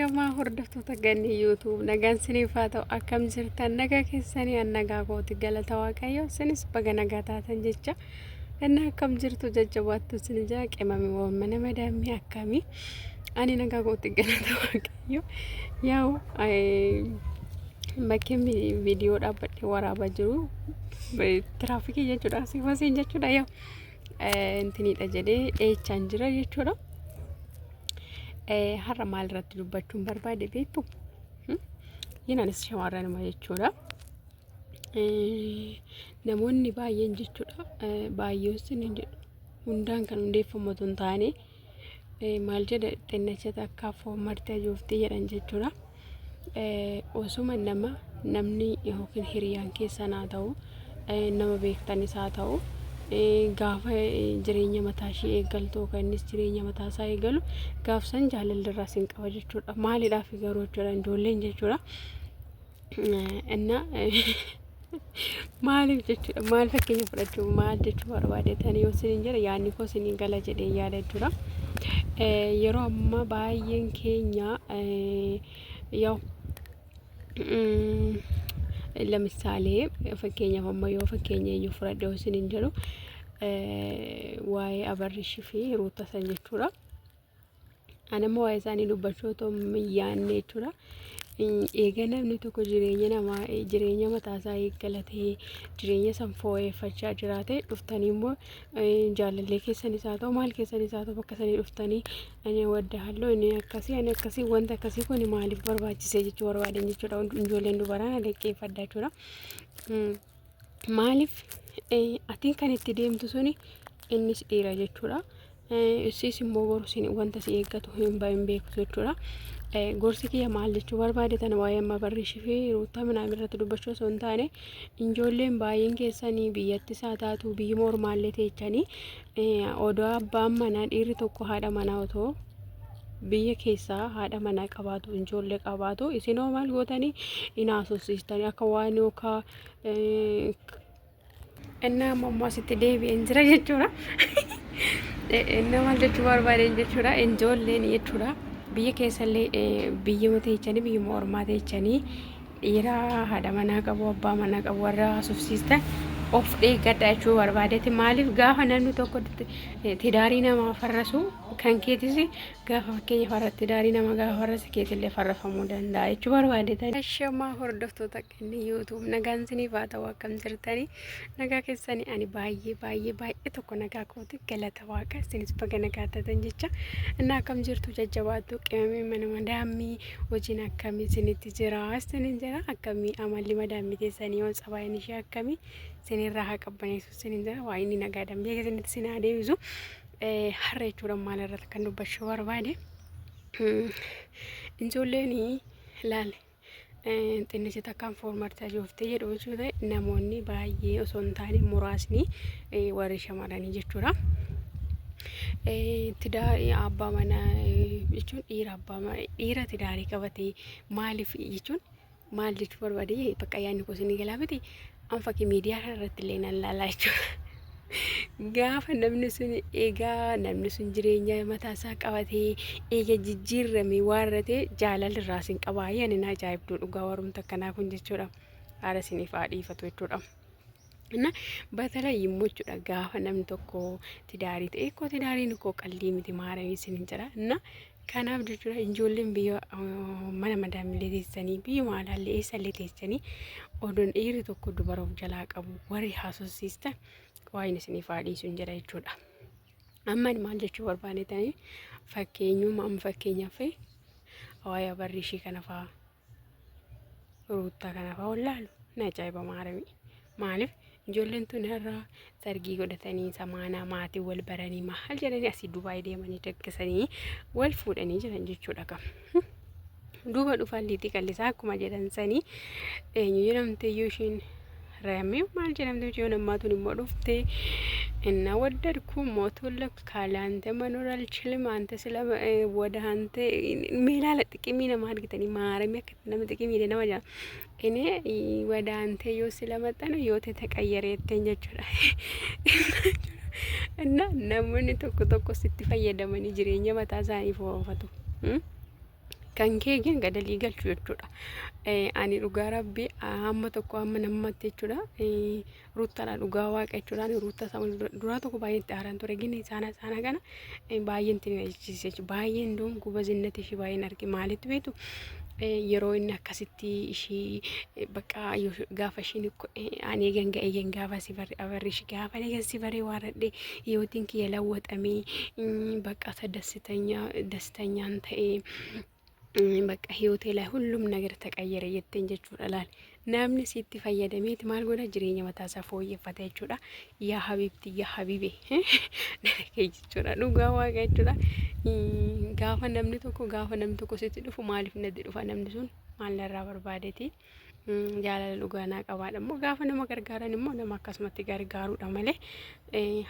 Ashamaa hordoftoota ganni YouTube nagaan siniif haa ta'u akkam jirtan nagaa keessanii annagaa kooti galata waaqayyo sinis baga nagaa taatan jecha inni akkam jirtu jajjabaattu sin jaa qimami mana madaamii akkami ani nagaa kooti galata waaqayyo yaa'u bakki viidiyoo dhaabbadhee waraabaa jiru tiraafikii jechuudha siifasiin jechuudha yaa'u intiniidha jedhee dheechaan jira jechuudha. Har'a maal irratti dubbachuun barbaade beektu yinaanis shamarran nama jechuudha. Namoonni baay'een jechuudha baay'eessin hundaan kan hundeeffamatu hin taane maal jedha xinnachata akka foon martee jooftii jedhan jechuudha. Osuma namni yookiin hiriyaan keessan haa ta'u nama beektanis haa ta'u gaafa jireenya mataa ishee eegaltu innis jireenya mataa isaa eegalu gaafsan jaalalli sin qaba jechuudha. Maaliidhaaf garuu jechuudha ijoolleen jechuudha. Inna maaliif jechuudha maal fakkeenya fudhachuu maal jechuu barbaadeetanii yoo isin jira yaadni koo isin gala jedhee yaada jechuudha. Yeroo amma baay'een keenya yaa'u ለምሳሌ fakkeenya amma yoo fakkeenya iyyuu fudhadhe isin jedhu waa'ee abarrishii fi ruuta san jechuudha. Anamma waa'ee isaanii dubbachuu otoo yaadne jechuudha. Eega namni tokko jireenya mataa isaa eeggalatee jireenya san fooyyeffachaa jiraate dhuftanii immoo jaalallee keessanis haa ta'u maal keessanis haa ta'u bakka sanii dhuftanii ani wadda halloo inni akkasii wanta akkasii kun maaliif barbaachisee jechuu barbaadan jechuudha. Ijoolleen dubaraan dhaggeeffadha jechuudha. Maaliif atiin kan itti deemtu suni innis dhiira jechuudha. Isis immoo gorsiin wanta si eeggatu hin beeku jechuudha. Gorsi kiyya maal jechuu barbaade tana waa'ee amma barrishii fi ruutaa minaan irratti dubbachuu osoo hin taane ijoolleen baay'een keessanii biyyattis haa taatu biyyi mormaallee teechanii odoo abbaan manaa dhiirri tokko haadha manaa otoo biyya keessaa haadha manaa qabaatu ijoollee qabaatu isinoo maal gootanii inaasosiistanii akka waan yookaa innaa mammoo asitti deebi'een jira jechuudha. Innaa maal jechuu barbaadeen jechuudha ijoolleen jechuudha. Biyya keessallee biyyuma teechanii biyyuma ormaa teechanii dhiira haadha manaa qabu abbaa manaa qabu warra haasofsiistan of eeggadha jechuu barbaadeeti. Maaliif gaafa namni tokko tidaarii namaa farrasu kan keetis gaafa fakkeenya farratti tidaarii nama gaafa farrasi keetillee farrafamuu danda'a jechuu barbaadeeti. Ashamaa hordoftoota qinni YouTube nagaan siniif haa ta'u akkam jirtanii nagaa keessanii ani baay'ee tokko nagaa kooti galata waaqa isinis baga nagaa taatan jecha innaa akkam jirtu jajjabaattu qimamii mana madaamii hojiin akkamii isinitti jira isinin jira akkamii amalli madaamii teessanii yoon sabaayini ishee akkamii sinirraa haa qabbaneessu sinin jira waa inni nagaa dambee keessanitti sinaa deebisu har'a jechuudha maal irratti kan dubbachuu barbaade ijoolleen laale xinnisi takkaan foon martaa jooftee jedhu jechuudha. Namoonni baay'ee osoo hin taane muraasni warri shamarranii jechuudha. Abbaa manaa jechuun dhiira tidaarii qabatee maaliif jechuun maal jechuu barbaade bakka yaadni gosinii galaa miti anfakii miidiyaa irratti illee nan laalaa jechuudha. Gaafa namni sun jireenya mataa isaa qabatee eega jijjiirame waarratee jaalalirraa sin qabaayee ani na ajaa'ibduu dhugaa warumta akkanaa kun jechuudha. Haadha siniif haa dhiifatu jechuudha. Inna batala immoo jechuudha gaafa namni tokko tidaarii ta'e koo tidaariin koo qallii miti maaramii sin jira. Inna kanaaf jechuudha ijoolleen biyya mana madaamillee teessanii biyya maalaallee eessallee teessanii odoon dhiirri tokko dubara of jalaa qabu warri haasofsiistan waa'een isiniif haa dhiisu hin jira jechuudha. Amma maal jechuu barbaadetanii fakkeenyuma amma fakkeenyaaf waa'ee abarrishii kana fa'aa ruutaa kana fa'aa wallaalu na ajaa'iba maaramii. Maaliif ijoolleen tun irraa sargii godhatanii samaanaa maatii wal baranii maal jedhanii asii Dubaay deemanii daggasanii wal fuudhanii jiran jechuudha qaba. Duuba dhufan liitii qallisaa akkuma jedhan sanii eenyu jedhamte iyyuu ishiin Rami maal jedhamte jechuun ammaatuun immoo dhufte inna waddarku mootullak kaalante manoor alchilm ante sila wada ante meelaala xiqqimii nama argitanii maaramii akka nama xiqqimii nama jaa inni wada ante yoo sila maxxana yoo te taqayyareetten jechuudha. Inna namoonni tokko sitti fayyadamanii jireenya mataa isaanii foonfatu. kan kee gadalii galchu jechuudha. Ani dhugaa rabbii amma tokko amma namatti jechuudha. Ruuttaadha dhugaa waaqa jechuudha. Ruutta duraa tokko baay'eetti haaraan ture gini isaana kana baay'een tinilchiise baay'een doon guba zinnati ishii baay'een arge maalitti beetu yeroo inni akkasitti ishii bakka gaafa ishiin ani eegan gaafa si barri abarrish gaafa eegan si barri waaradhe yootiin kiyya lawwaxamee bakka dastanyaan ta'ee በቃ ህይወቴ ላይ ሁሉም ነገር ተቀየረ የትን ጀቹዳ ላል ናምኒ ሲቲ ፈየደሜት ማል ጎዳ ጅሬኛ መታሳ ፎየፈታ ጀቹዳ ያ ሀቢብቲ ያ ሀቢቤ ከጀቹዳ ዱጋ ዋጋ ጀቹዳ ጋፋ ነምኒ ቶኮ ሲቲ ዱፉ ማሊፍ ነዲ ዱፋ ነምኒ ሱን ማለራ በርባዴቲ jaalala dhugaa naa qabaadha immoo gaafa nama gargaaran immoo nama akkasumatti gargaaruudha malee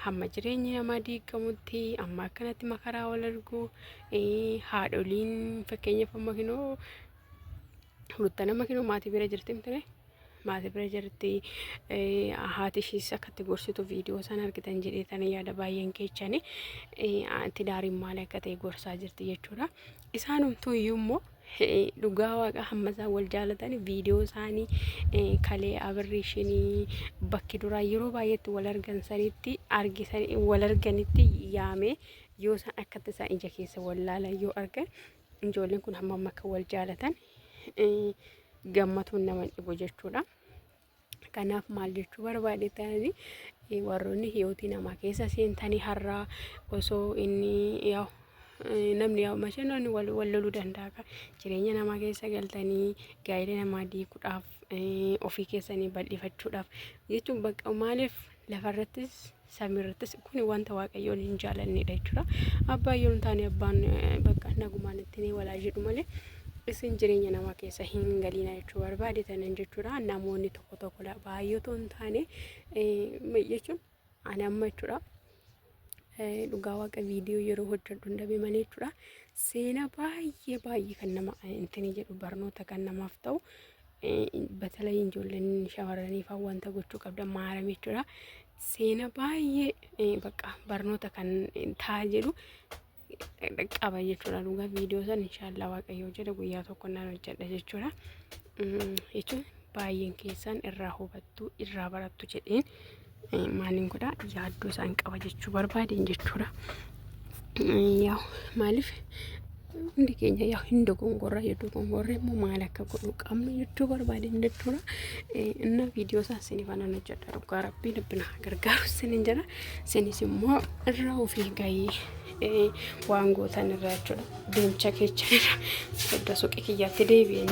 hamma jireenyi namaa diigamutti amma akkanatti makaraa wal argu haadholiin fakkeenyaaf amma kinoo Ruuta nama kinoo maatii bira jirti miti maatii bira jirti haati ishiis akkatti gorsitu viidiyoo san argitan jedheetan yaada baay'een keechani itti daariin maal akka ta'e gorsaa jirti jechuudha isaanumtuu iyyuu immoo dhugaa waaqa hammasaa wal jaalatani viidiyoo isaanii kalee abarreeshinii bakki duraa yeroo baay'eetti wal argan sanitti argisan wal arganitti yaame yoo san akkatti isaa ija keessa wal laalan yoo argan ijoolleen kun hammam akka wal jaalatan gammatuun nama dhibu jechuudha. Kanaaf maal jechuu barbaade ta'anii warroonni hiyootii namaa keessa seentanii har'aa osoo inni yaa namni yaa mashinoonni wal loluu danda'a jireenya namaa keessa galtanii gaa'ela namaa diiguudhaaf ofii keessanii bal'ifachuudhaaf jechuun bakka maaliif lafarrattis samiirrattis kun wanta waaqayyoon hin jaalannedha jechuudha. Abbaan yoo taane abbaan bakka nagumaan ittiin walaa jedhu malee isin jireenya namaa keessa hin galiina jechuu barbaade tanan jechuudha. Namoonni tokko baay'atoo hin taane jechuun ani amma jechuudha. Dhugaa waaqa viidiyoo yeroo hojjedhu ndabe malee jechuudha. Seena baay'ee kan nama intini jedhu barnoota kan namaaf ta'u በተለይ ijoolleen shamarraniif wanta gochuu qabdan maarame jechuudha. Seena baay'ee bakka barnoota kan taa jedhu qaba jechuudha. Dhugaa viidiyoo san inshallah waaqayyo jedha guyyaa tokko naan hojjedha jechuudha. Jechuun baay'een keessan irraa hubattu irraa barattu jedheen maalin godha yaaddoo isaan qaba jechuu barbaadeen jechuudha. Yaa maaliif hundi keenya yaa hin dogongorra jedhu dogongorre immoo maal akka godhu qabnu jechuu barbaadeen jechuudha. Inna viidiyoo isaa isinii fanan hojjedha dhugaa rabbii libbina gargaaru isiniin jedha. Isinis immoo irraa ofii gahee waan gootan irraa jechuudha. Deemcha keessa irra suuqii kiyyaatti deebi'an.